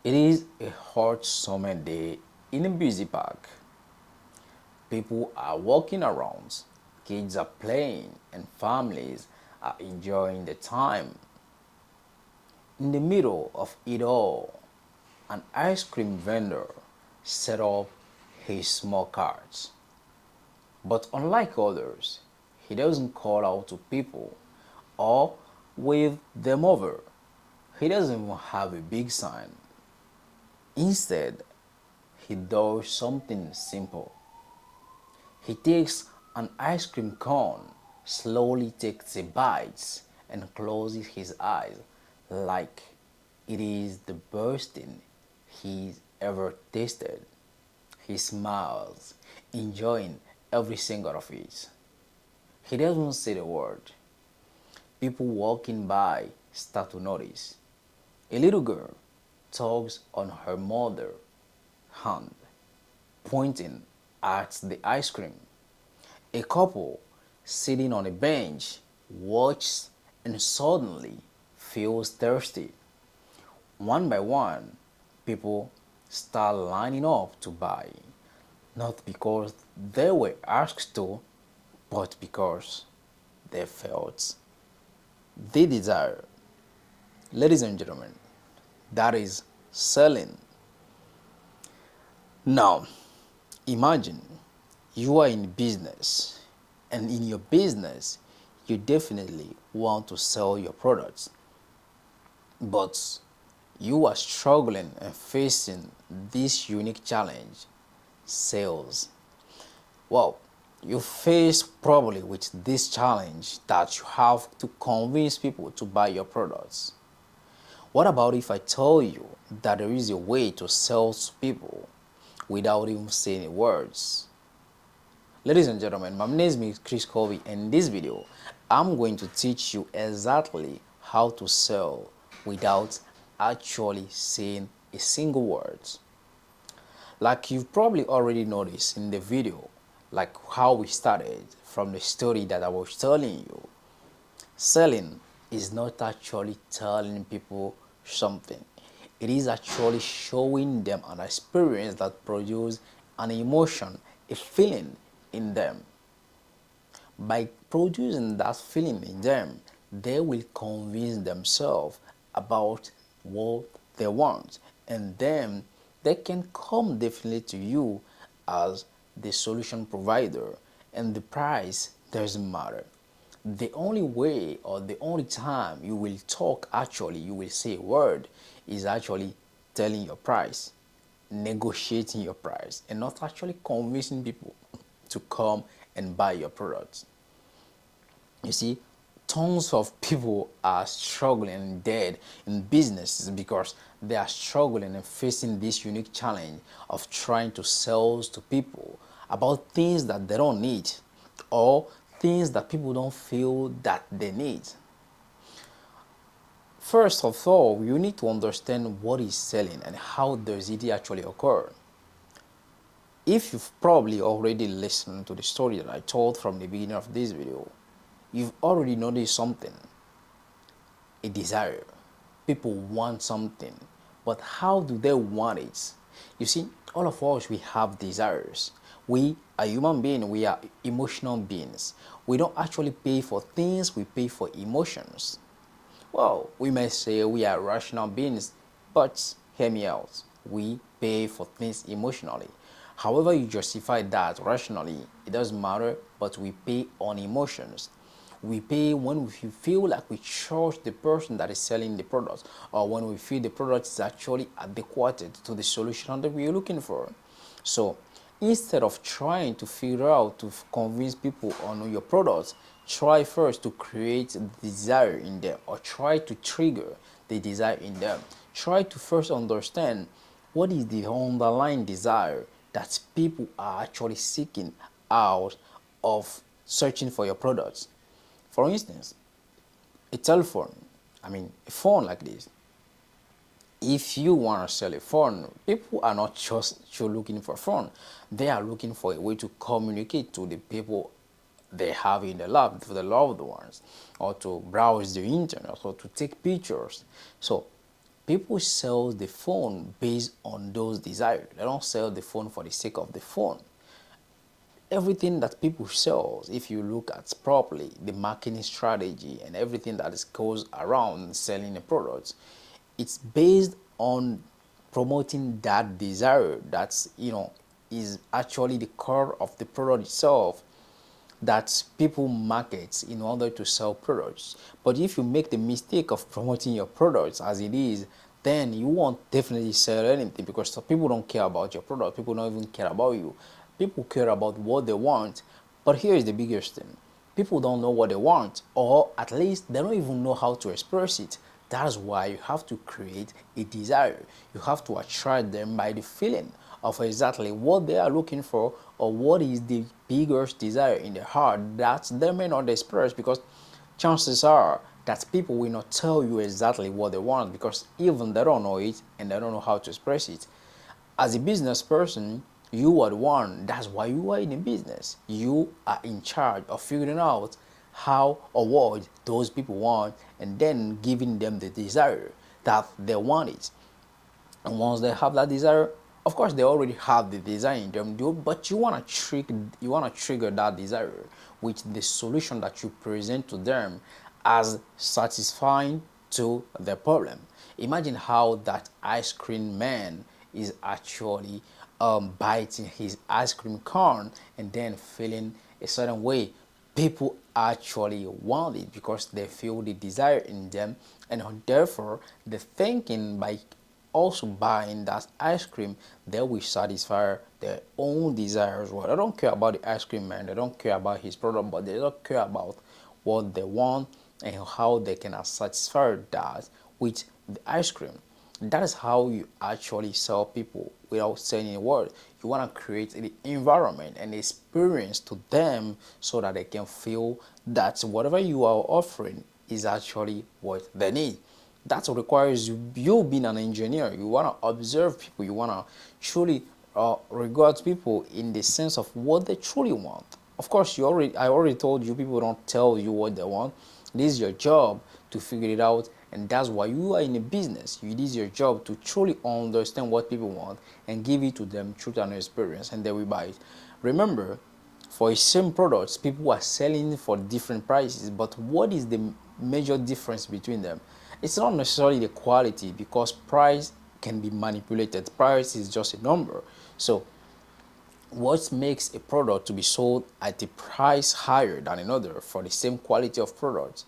It is a hot summer day in a busy park. People are walking around, kids are playing, and families are enjoying the time. In the middle of it all, an ice cream vendor set up his small cart. But unlike others, he doesn't call out to people or wave them over. He doesn't even have a big sign. Instead, he does something simple. He takes an ice cream cone, slowly takes a bite, and closes his eyes like it is the best thing he's ever tasted. He smiles, enjoying every single of it. He doesn't say the word. People walking by start to notice. A little girl tugs on her mother's hand, pointing at the ice cream. A couple sitting on a bench watches and suddenly feels thirsty. One by one, people start lining up to buy, not because they were asked to, but because they felt the desire. Ladies and gentlemen, that is selling. Now, imagine you are in business, and in your business, you definitely want to sell your products, but you are struggling and facing this unique challenge, sales. Well, you face probably with this challenge that you have to convince people to buy your products. What about if I tell you that there is a way to sell to people without even saying words? Ladies and gentlemen, my name is Chris Covey, and in this video, I'm going to teach you exactly how to sell without actually saying a single word. Like you've probably already noticed in the video, like how we started from the story that I was telling you, selling is not actually telling people something. It is actually showing them an experience that produces an emotion, a feeling in them. By producing that feeling in them, they will convince themselves about what they want, and then they can come definitely to you as the solution provider, and the price doesn't matter. The only way or the only time you will talk, actually you will say a word, is actually telling your price, negotiating your price, and not actually convincing people to come and buy your products. You see, tons of people are struggling dead in businesses because they are struggling and facing this unique challenge of trying to sell to people about things that they don't need, or things that people don't feel that they need. First of all, you need to understand what is selling and how does it actually occur. If you've probably already listened to the story that I told from the beginning of this video, you've already noticed something, a desire. People want something, but how do they want it? You see, all of us, we have desires. We are human beings, we are emotional beings. We don't actually pay for things, we pay for emotions. Well, we may say we are rational beings, but hear me out. We pay for things emotionally. However, you justify that rationally, it doesn't matter, but we pay on emotions. We pay when we feel like we trust the person that is selling the product, or when we feel the product is actually adequate to the solution that we are looking for. So instead of trying to figure out to convince people on your products, try first to create the desire in them, or try to trigger the desire in them. Try to first understand what is the underlying desire that people are actually seeking out of searching for your products. For instance, a telephone, a phone like this. If you want to sell a phone, people are not just looking for a phone. They are looking for a way to communicate to the people they have in the lab, for the loved ones, or to browse the internet, or to take pictures. So People sell the phone based on those desires. They don't sell the phone for the sake of the phone. Everything that people sell, if you look at properly, the marketing strategy and everything that goes around selling a product, it's based on promoting that desire that's is actually the core of the product itself, that people market in order to sell products. But if you make the mistake of promoting your products as it is, then you won't definitely sell anything, because people don't care about your product. People don't even care about you. People care about what they want. But here is the biggest thing: people don't know what they want, or at least they don't even know how to express it. That's why you have to create a desire. You have to attract them by the feeling of exactly what they are looking for, or what is the biggest desire in their heart that they may not express, because chances are that people will not tell you exactly what they want, because even they don't know it and they don't know how to express it. As a business person, you are the one. That's why you are in a business. You are in charge of figuring out how or what those people want, and then giving them the desire that they want it. And once they have that desire, of course they already have the desire in them, but you want to trigger that desire with the solution that you present to them as satisfying to the problem. Imagine how that ice cream man is actually biting his ice cream cone and then feeling a certain way. People actually want it because they feel the desire in them, and therefore the thinking by also buying that ice cream, they will satisfy their own desires. Well, they don't care about the ice cream man, they don't care about his product, but they don't care about what they want and how they can satisfy that with the ice cream. That is how you actually sell people without saying a word. You want to create the environment and experience to them so that they can feel that whatever you are offering is actually what they need. That requires you being an engineer. You want to observe people. You want to truly regard people in the sense of what they truly want. Of course, I already told you, people don't tell you what they want. It is your job to figure it out, and that's why you are in a business. It is your job to truly understand what people want and give it to them through an experience, and they will buy it. Remember, for the same products, people are selling for different prices, but what is the major difference between them? It's not necessarily the quality, because price can be manipulated. Price is just a number. So what makes a product to be sold at a price higher than another for the same quality of product?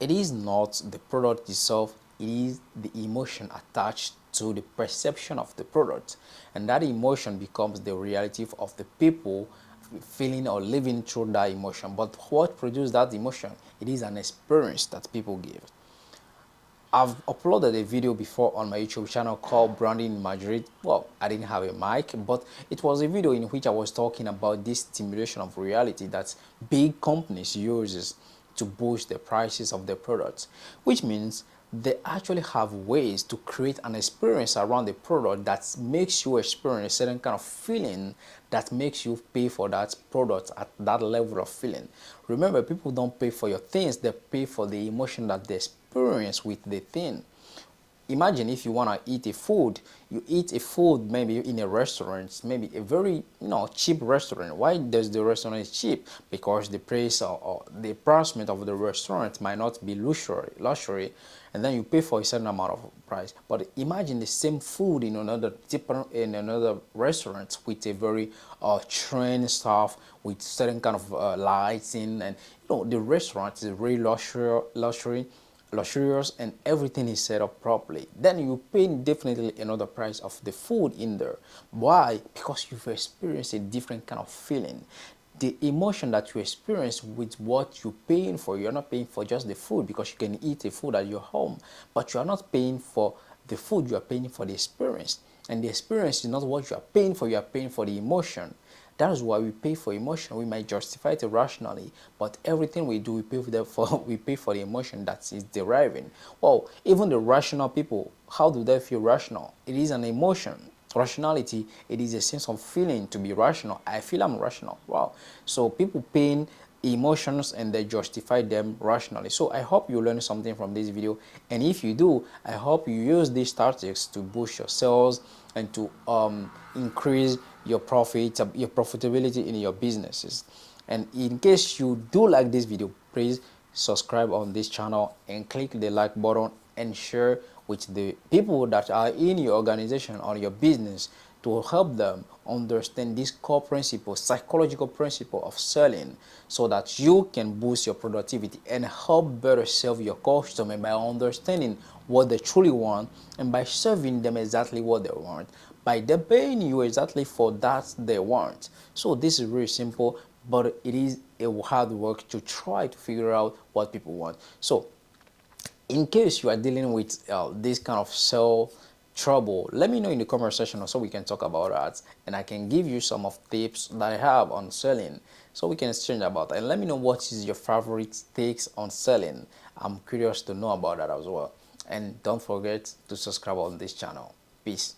It is not the product itself, it is the emotion attached to the perception of the product, and that emotion becomes the reality of the people feeling or living through that emotion. But what produces that emotion? It is an experience that people give. I've uploaded a video before on my YouTube channel called Branding in Madrid. Well, I didn't have a mic, but it was a video in which I was talking about this stimulation of reality that big companies uses to boost the prices of their products, which means they actually have ways to create an experience around the product that makes you experience a certain kind of feeling that makes you pay for that product at that level of feeling. Remember, people don't pay for your things, they pay for the emotion that they experience with the thing. Imagine if you want to eat a food, you eat a food maybe in a restaurant, maybe a very cheap restaurant. Why does the restaurant is cheap? Because the price or the pricement of the restaurant might not be luxury, and then you pay for a certain amount of price. But imagine the same food in another restaurant with a very trained staff, with certain kind of lighting, and the restaurant is very luxurious, and everything is set up properly. Then you pay definitely another price of the food in there. Why? Because you've experienced a different kind of feeling. The emotion that you experience with what you're paying for, you're not paying for just the food, because you can eat the food at your home, but you are not paying for the food, you are paying for the experience. And the experience is not what you are paying for, you are paying for the emotion. That is why we pay for emotion. We might justify it rationally, but everything we do, we pay for we pay for the emotion that is deriving. Well, even the rational people, how do they feel rational? It is an emotion. Rationality, it is a sense of feeling to be rational. I feel I'm rational. Wow. So people paying emotions and they justify them rationally. So I hope you learned something from this video, and if you do, I hope you use these tactics to boost your sales and to increase your profit, your profitability in your businesses. And in case you do like this video, please subscribe on this channel and click the like button and share with the people that are in your organization or your business to help them understand this core principle, psychological principle of selling, so that you can boost your productivity and help better serve your customer by understanding what they truly want and by serving them exactly what they want, by them paying you exactly for that they want. So this is really simple, but it is a hard work to try to figure out what people want. So in case you are dealing with this kind of sell trouble, let me know in the comment section so we can talk about that, and I can give you some of tips that I have on selling so we can exchange about that. And let me know what is your favorite takes on selling. I'm curious to know about that as well. And don't forget to subscribe on this channel. Peace.